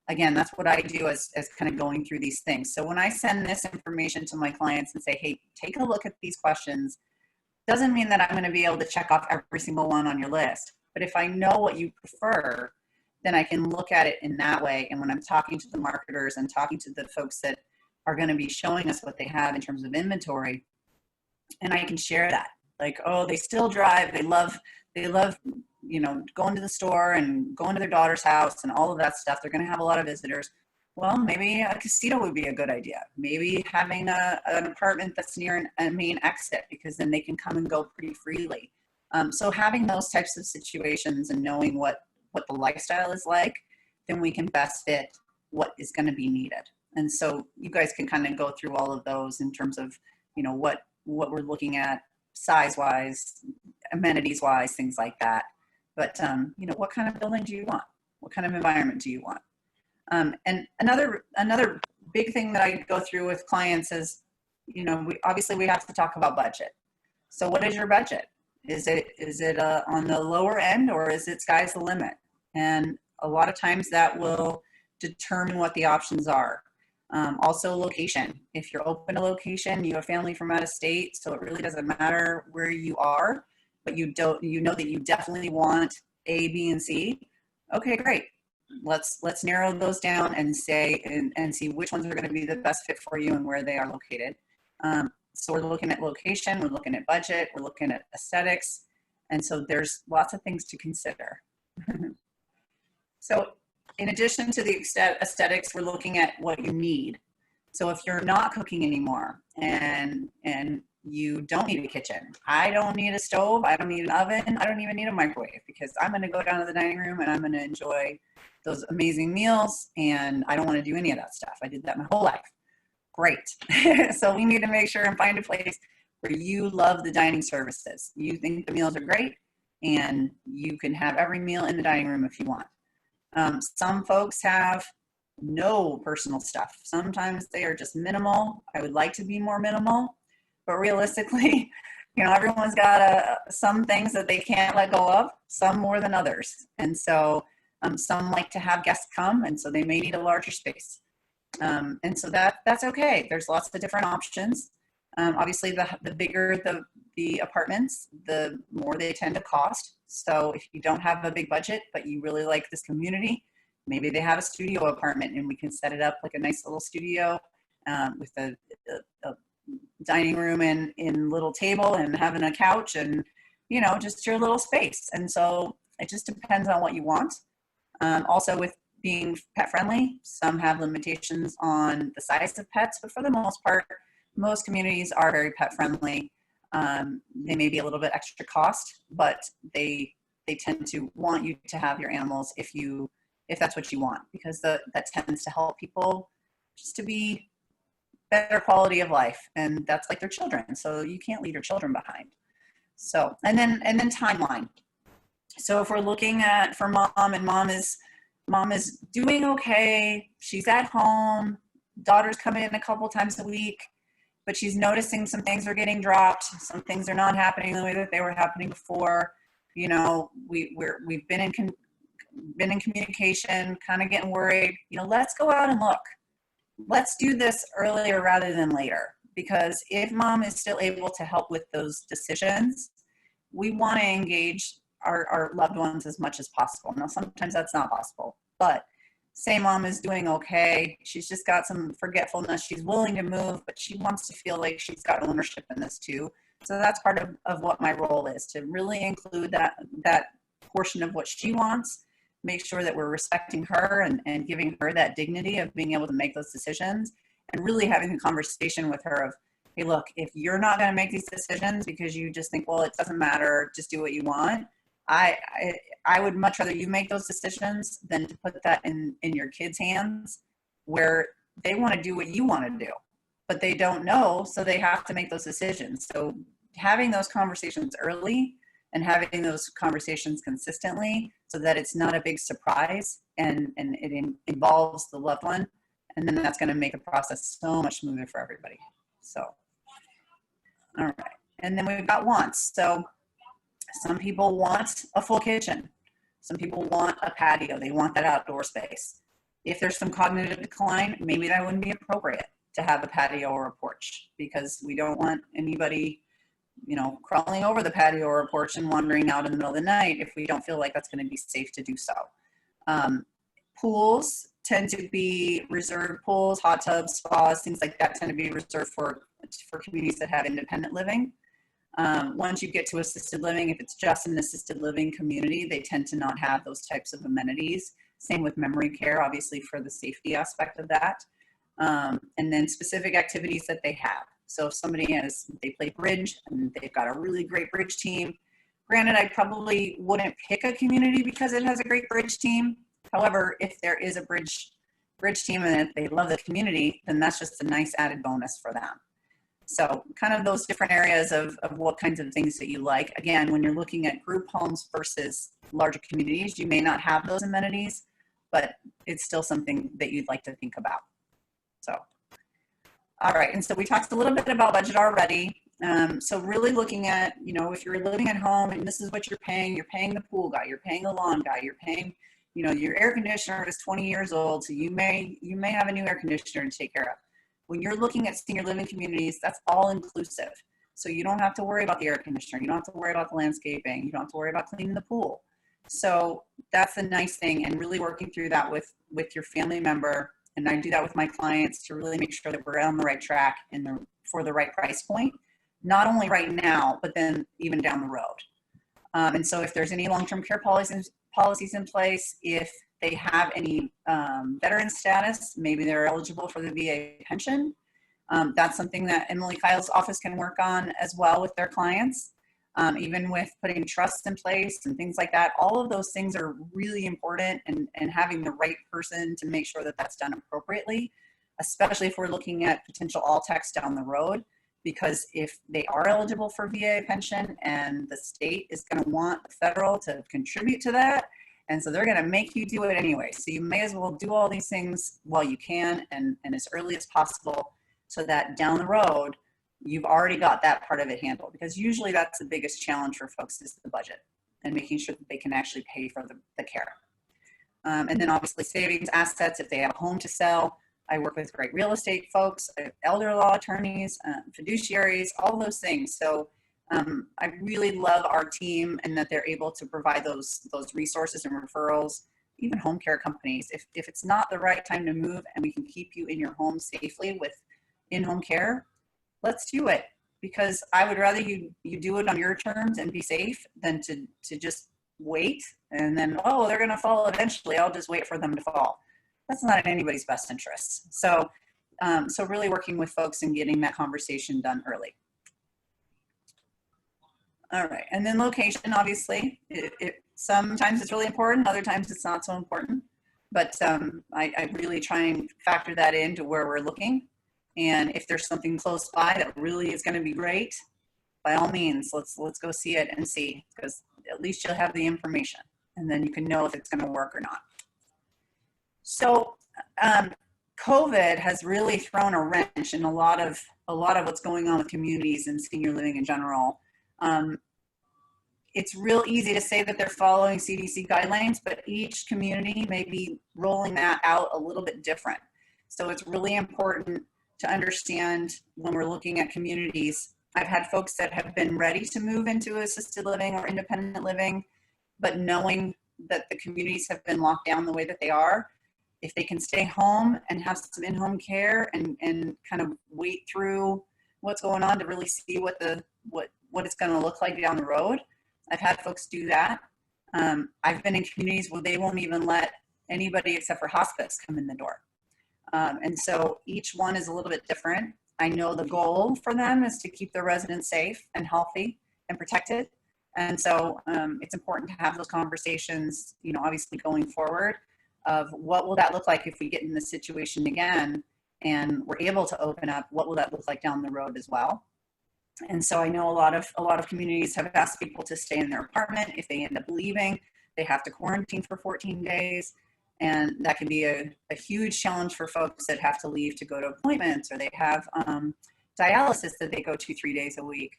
S2: again, that's what I do as kind of going through these things. So when I send this information to my clients and say, hey, take a look at these questions, doesn't mean that I'm going to be able to check off every single one on your list. But if I know what you prefer, then I can look at it in that way. And when I'm talking to the marketers and talking to the folks that are going to be showing us what they have in terms of inventory, and I can share that. Like, oh, they still drive. They love, you know, going to the store and going to their daughter's house and all of that stuff. They're going to have a lot of visitors. Well, maybe a casino would be a good idea. Maybe having an apartment that's near a main exit, because then they can come and go pretty freely. So having those types of situations and knowing what the lifestyle is like, then we can best fit what is going to be needed. And so you guys can kind of go through all of those in terms of, you know, what we're looking at size-wise, amenities-wise, things like that. But, you know, what kind of building do you want? What kind of environment do you want? And another big thing that I go through with clients is, you know, we have to talk about budget. So what is your budget? Is it on the lower end, or is it sky's the limit? And a lot of times that will determine what the options are. Also location. If you're open to location, you have family from out of state, so it really doesn't matter where you are, but you know that you definitely want A, B, and C. Okay, great. Let's narrow those down and say and see which ones are going to be the best fit for you and where they are located. So we're looking at location, we're looking at budget, we're looking at aesthetics, and so there's lots of things to consider. So in addition to the aesthetics, we're looking at what you need. So if you're not cooking anymore and you don't need a kitchen, I don't need a stove, I don't need an oven, I don't even need a microwave, because I'm going to go down to the dining room and I'm going to enjoy those amazing meals, and I don't want to do any of that stuff. I did that my whole life. Great. So we need to make sure and find a place where you love the dining services. You think the meals are great, and you can have every meal in the dining room if you want. Some folks have no personal stuff. Sometimes they are just minimal. I would like to be more minimal, but realistically, you know, everyone's got some things that they can't let go of, some more than others. And so some like to have guests come, and so they may need a larger space. And so that's okay. There's lots of different options. Obviously, the bigger the apartments, the more they tend to cost. So if you don't have a big budget, but you really like this community, maybe they have a studio apartment, and we can set it up like a nice little studio with a dining room and little table and having a couch and, you know, just your little space. And so it just depends on what you want. Also with being pet friendly. Some have limitations on the size of pets, but for the most part, most communities are very pet friendly. They may be a little bit extra cost, but they tend to want you to have your animals if that's what you want, because that tends to help people just to be better quality of life, and that's like their children. So you can't leave your children behind. So and then timeline. So if we're looking at for mom, and mom is doing okay, she's at home, daughters come in a couple times a week, but she's noticing some things are getting dropped, some things are not happening the way that they were happening before. You know, we've been in communication, kind of getting worried. You know, let's go out and look. Let's do this earlier rather than later, because if mom is still able to help with those decisions, we want to engage our loved ones as much as possible. Now, sometimes that's not possible, but say mom is doing okay. She's just got some forgetfulness. She's willing to move, but she wants to feel like she's got ownership in this too. So that's part of what my role is, to really include that portion of what she wants, make sure that we're respecting her and giving her that dignity of being able to make those decisions, and really having a conversation with her of, hey, look, if you're not going to make these decisions because you just think, well, it doesn't matter, just do what you want. I would much rather you make those decisions than to put that in your kids' hands where they want to do what you want to do, but they don't know, so they have to make those decisions. So having those conversations early and having those conversations consistently so that it's not a big surprise and it involves the loved one, and then that's going to make the process so much smoother for everybody. So, all right. And then we've got wants. So some people want a full kitchen. Some people want a patio. They want that outdoor space. If there's some cognitive decline, maybe that wouldn't be appropriate to have a patio or a porch, because we don't want anybody, you know, crawling over the patio or a porch and wandering out in the middle of the night if we don't feel like that's going to be safe to do so. Pools tend to be reserved, pools, hot tubs, spas, things like that tend to be reserved for communities that have independent living. Once you get to assisted living, if it's just an assisted living community, they tend to not have those types of amenities. Same with memory care, obviously, for the safety aspect of that. And then specific activities that they have. So if somebody they play bridge and they've got a really great bridge team. Granted, I probably wouldn't pick a community because it has a great bridge team. However, if there is a bridge team and if they love the community, then that's just a nice added bonus for them. So kind of those different areas of what kinds of things that you like. Again, when you're looking at group homes versus larger communities, you may not have those amenities, but it's still something that you'd like to think about. So, all right. And so we talked a little bit about budget already. So really looking at, you know, if you're living at home and this is what you're paying the pool guy, you're paying the lawn guy, you're paying, you know, your air conditioner is 20 years old. So you may have a new air conditioner to take care of. When you're looking at senior living communities, that's all inclusive. So you don't have to worry about the air conditioner. You don't have to worry about the landscaping. You don't have to worry about cleaning the pool. So that's the nice thing, and really working through that with your family member. And I do that with my clients to really make sure that we're on the right track for the right price point, not only right now, but then even down the road. And so if there's any long-term care policies in place, if they have any veteran status, maybe they're eligible for the VA pension. That's something that Emily Kile's office can work on as well with their clients, even with putting trusts in place and things like that. All of those things are really important, and having the right person to make sure that that's done appropriately, especially if we're looking at potential all-tax down the road, because if they are eligible for VA pension and the state is going to want the federal to contribute to that, and so they're going to make you do it anyway. So you may as well do all these things while you can and as early as possible, so that down the road, you've already got that part of it handled. Because usually that's the biggest challenge for folks is the budget and making sure that they can actually pay for the care. And then obviously savings, assets, if they have a home to sell. I work with great real estate folks, elder law attorneys, fiduciaries, all those things. So I really love our team and that they're able to provide those resources and referrals, even home care companies. If it's not the right time to move and we can keep you in your home safely with in-home care, let's do it. Because I would rather you do it on your terms and be safe than to just wait and then, oh, they're going to fall eventually, I'll just wait for them to fall. That's not in anybody's best interest. So, so really working with folks and getting that conversation done early. All right, and then location, obviously, sometimes it's really important, other times it's not so important. But I really try and factor that into where we're looking. And if there's something close by that really is going to be great, by all means, let's go see it and see, because at least you'll have the information, and then you can know if it's going to work or not. So COVID has really thrown a wrench in a lot of what's going on with communities and senior living in general. It's real easy to say that they're following CDC guidelines, but each community may be rolling that out a little bit different. So it's really important to understand when we're looking at communities. I've had folks that have been ready to move into assisted living or independent living, but knowing that the communities have been locked down the way that they are, if they can stay home and have some in-home care and kind of wait through what's going on to really see what it's going to look like down the road. I've had folks do that. I've been in communities where they won't even let anybody except for hospice come in the door. And so each one is a little bit different. I know the goal for them is to keep their residents safe and healthy and protected. And so it's important to have those conversations, you know, obviously going forward, of what will that look like if we get in this situation again and we're able to open up, what will that look like down the road as well. And so I know a lot of communities have asked people to stay in their apartment. If they end up leaving, they have to quarantine for 14 days. And that can be a huge challenge for folks that have to leave to go to appointments, or they have dialysis that they go 2-3 days a week.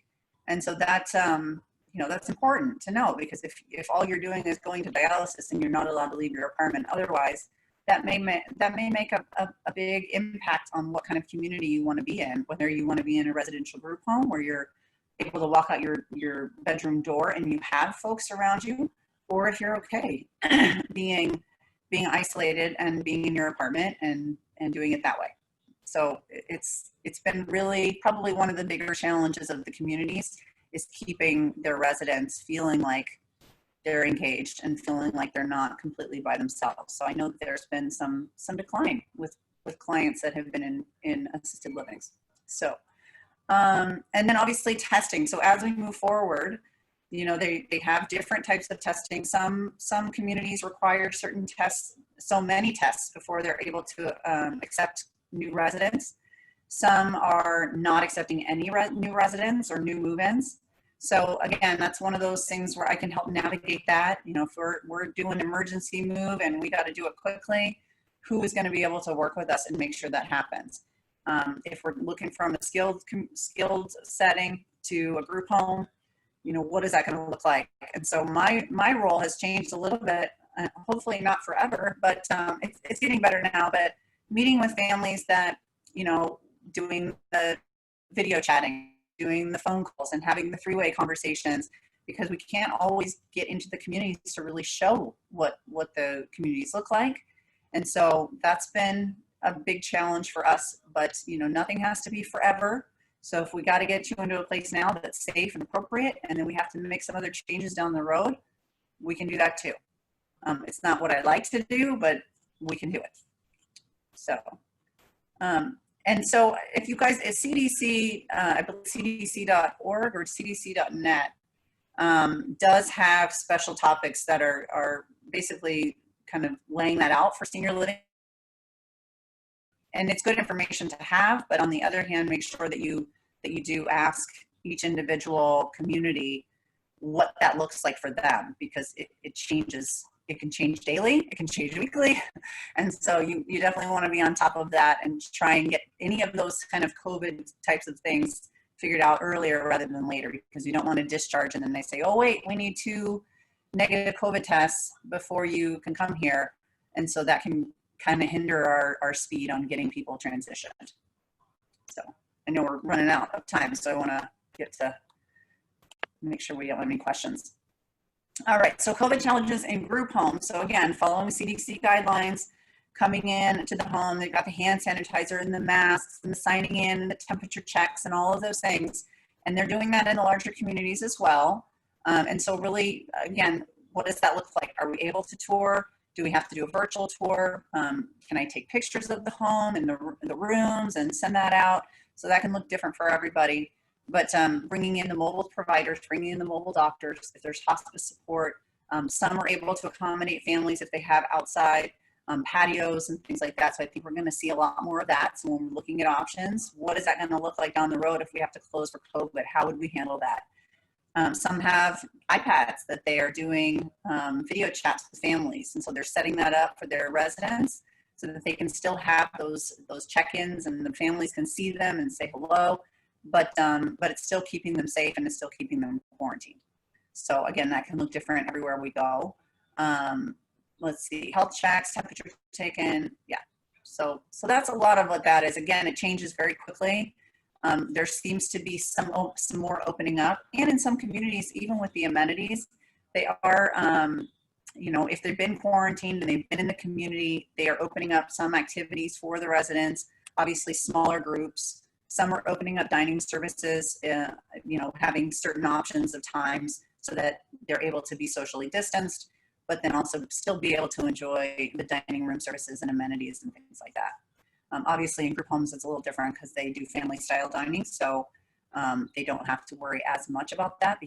S2: And so that's, you know, that's important to know, because if all you're doing is going to dialysis and you're not allowed to leave your apartment otherwise, that may make a big impact on what kind of community you want to be in, whether you want to be in a residential group home where you're able to walk out your bedroom door and you have folks around you, or if you're okay being isolated and being in your apartment and doing it that way. So it's been really probably one of the bigger challenges of the communities, is keeping their residents feeling like they're engaged and feeling like they're not completely by themselves. So I know there's been some decline with clients that have been in assisted livings. So, and then obviously testing. So as we move forward, you know, they have different types of testing. Some communities require certain tests, so many tests before they're able to accept new residents. Some are not accepting any new residents or new move-ins. So again, that's one of those things where I can help navigate that. You know, if we're doing an emergency move and we got to do it quickly, who is going to be able to work with us and make sure that happens? If we're looking from a skilled setting to a group home, you know, what is that going to look like? And so my role has changed a little bit, hopefully not forever, but it's getting better now. But meeting with families that, you know, doing the video chatting, doing the phone calls and having the three-way conversations, because we can't always get into the communities to really show what the communities look like. And so that's been a big challenge for us, but you know, nothing has to be forever. So if we got to get you into a place now that's safe and appropriate, and then we have to make some other changes down the road, we can do that too. It's not what I like to do, but we can do it. So, and so if you guys, at CDC, I believe cdc.org or cdc.net does have special topics that are basically kind of laying that out for senior living. And it's good information to have, but on the other hand, make sure that you do ask each individual community what that looks like for them, because it changes. It can change daily, it can change weekly. And so you definitely want to be on top of that and try and get any of those kind of COVID types of things figured out earlier rather than later, because you don't want to discharge and then they say, oh wait, we need 2 negative COVID tests before you can come here. And so that can kind of hinder our speed on getting people transitioned. So I know we're running out of time, so I want to get to make sure we don't have any questions. All right, so COVID challenges in group homes. So again, following CDC guidelines, coming in to the home, they've got the hand sanitizer and the masks and the signing in and the temperature checks and all of those things. And they're doing that in the larger communities as well. And so really, again, what does that look like? Are we able to tour? Do we have to do a virtual tour? Can I take pictures of the home and the rooms and send that out? So that can look different for everybody. But bringing in the mobile providers, bringing in the mobile doctors, if there's hospice support, some are able to accommodate families if they have outside patios and things like that. So I think we're going to see a lot more of that. So when we're looking at options, what is that going to look like down the road if we have to close for COVID? How would we handle that? Some have iPads that they are doing video chats with families. And so they're setting that up for their residents so that they can still have those check-ins and the families can see them and say hello, but it's still keeping them safe and it's still keeping them quarantined. So again, that can look different everywhere we go. Let's see, health checks, temperature taken. Yeah. So that's a lot of what that is. Again, it changes very quickly. There seems to be some more opening up, and in some communities, even with the amenities, they are, if they've been quarantined and they've been in the community, they are opening up some activities for the residents, obviously smaller groups. Some are opening up dining services, having certain options of times so that they're able to be socially distanced, but then also still be able to enjoy the dining room services and amenities and things like that. Obviously in group homes, it's a little different because they do family style dining. So they don't have to worry as much about that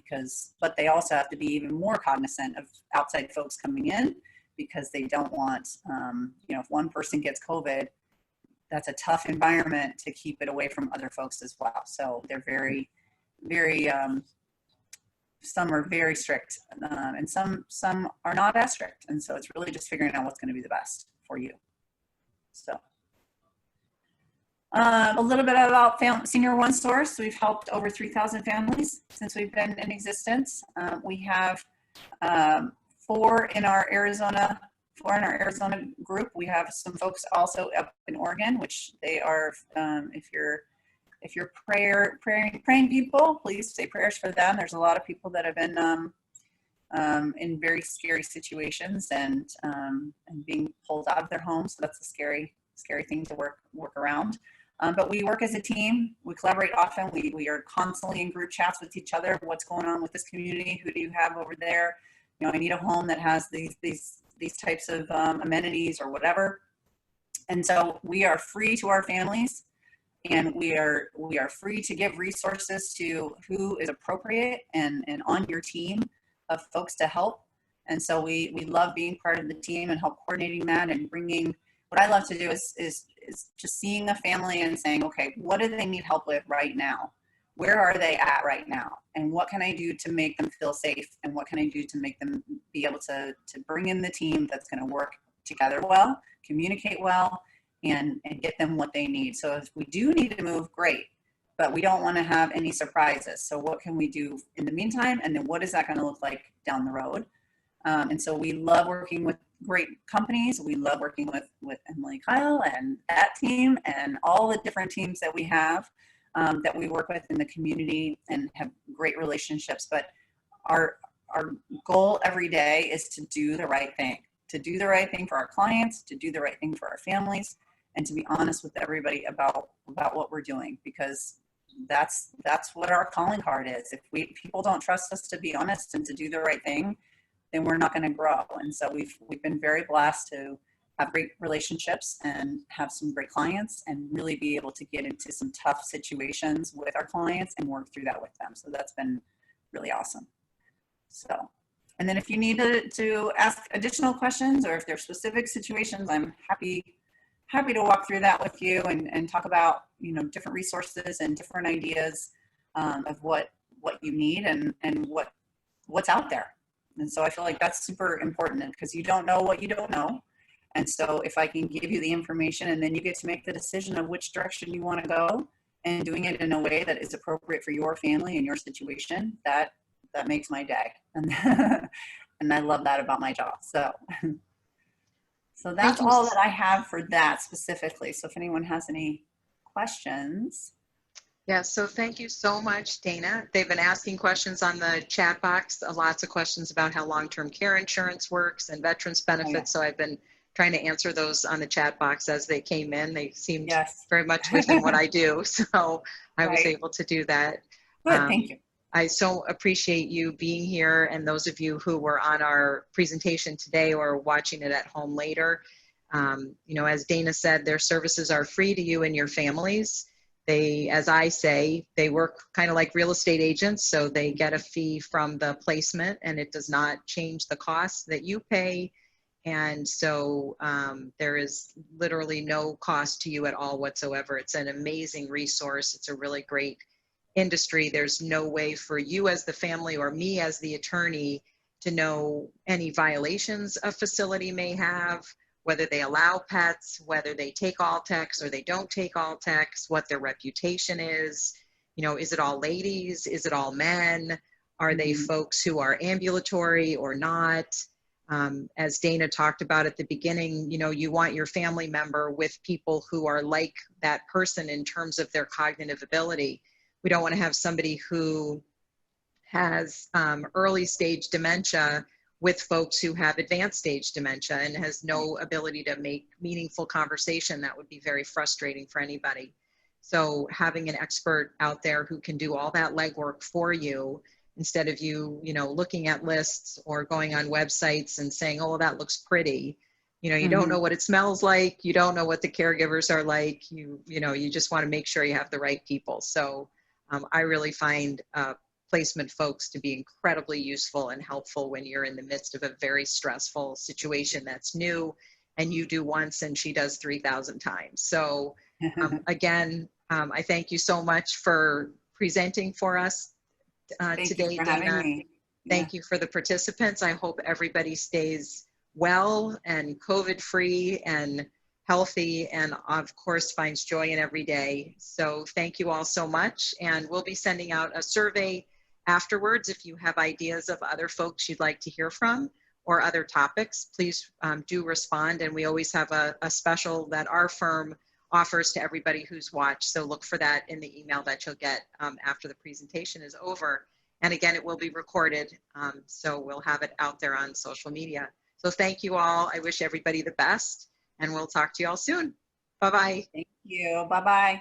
S2: but they also have to be even more cognizant of outside folks coming in because they don't want, if one person gets COVID, that's a tough environment to keep it away from other folks as well. So they're very, very, some are very strict and some are not as strict. And so it's really just figuring out what's going to be the best for you. So. A little bit about Senior One Source. We've helped over 3,000 families since we've been in existence. We have four in our Arizona group. We have some folks also up in Oregon, which they are, if you're praying people, please say prayers for them. There's a lot of people that have been in very scary situations and being pulled out of their homes. So that's a scary thing to work around. But we work as a team. We collaborate often. We are constantly in group chats with each other. What's going on with this community? Who do you have over there? I need a home that has these types of amenities or whatever. And so we are free to our families, and we are free to give resources to who is appropriate and on your team of folks to help. And so we love being part of the team and help coordinating that and bringing. What I love to do is just seeing a family and saying, okay, what do they need help with right now? Where are they at right now? And what can I do to make them feel safe? And what can I do to make them be able to bring in the team that's going to work together well, communicate well, and get them what they need. So if we do need to move, great, but we don't want to have any surprises. So what can we do in the meantime? And then what is that going to look like down the road? And so we love working with great companies. We love working with Emily Kile and that team and all the different teams that we have that we work with in the community and have great relationships. But our goal every day is to do the right thing, for our clients, to do the right thing for our families, and to be honest with everybody about what we're doing, because that's what our calling card is. If people don't trust us to be honest and to do the right thing, then we're not going to grow. And so we've been very blessed to have great relationships and have some great clients and really be able to get into some tough situations with our clients and work through that with them. So that's been really awesome. So, and then if you need to ask additional questions, or if there's specific situations, I'm happy to walk through that with you and talk about, different resources and different ideas of what you need and what's out there. And so I feel like that's super important because you don't know what you don't know. And so if I can give you the information and then you get to make the decision of which direction you want to go and doing it in a way that is appropriate for your family and your situation, that makes my day. And and I love that about my job. So that's all that I have for that specifically. So if anyone has any questions.
S1: Yeah, so thank you so much, Dana. They've been asking questions on the chat box, lots of questions about how long-term care insurance works and veterans benefits. Oh, yeah. So I've been trying to answer those on the chat box as they came in. They seemed very much within what I do. So I was able to do that.
S2: Good, thank you.
S1: I so appreciate you being here, and those of you who were on our presentation today or watching it at home later. You know, as Dana said, their services are free to you and your families. They, as I say, they work kind of like real estate agents, so they get a fee from the placement, and it does not change the cost that you pay. And so there is literally no cost to you at all whatsoever. It's an amazing resource. It's a really great industry. There's no way for you as the family or me as the attorney to know any violations a facility may have, whether they allow pets, whether they take all techs or they don't take all techs, what their reputation is. You know, is it all ladies? Is it all men? Are they folks who are ambulatory or not? As Dana talked about at the beginning, you know, you want your family member with people who are like that person in terms of their cognitive ability. We don't want to have somebody who has early stage dementia with folks who have advanced stage dementia and has no ability to make meaningful conversation. That would be very frustrating for anybody. So having an expert out there who can do all that legwork for you, instead of you know, looking at lists or going on websites and saying, oh, that looks pretty. You know, you don't know what it smells like. You don't know what the caregivers are like. You know, you just want to make sure you have the right people. So I really find placement folks to be incredibly useful and helpful when you're in the midst of a very stressful situation that's new and you do once and she does 3,000 times. So again, I thank you so much for presenting for us today,
S2: you for
S1: Dana.
S2: having me.
S1: Thank you for the participants. I hope everybody stays well and COVID-free and healthy, and of course finds joy in every day. So thank you all so much. And we'll be sending out a survey afterwards. If you have ideas of other folks you'd like to hear from or other topics, please do respond. And we always have a special that our firm offers to everybody who's watched. So look for that in the email that you'll get after the presentation is over. And again, it will be recorded. So we'll have it out there on social media. So thank you all. I wish everybody the best, and we'll talk to you all soon. Bye-bye.
S2: Thank you. Bye-bye.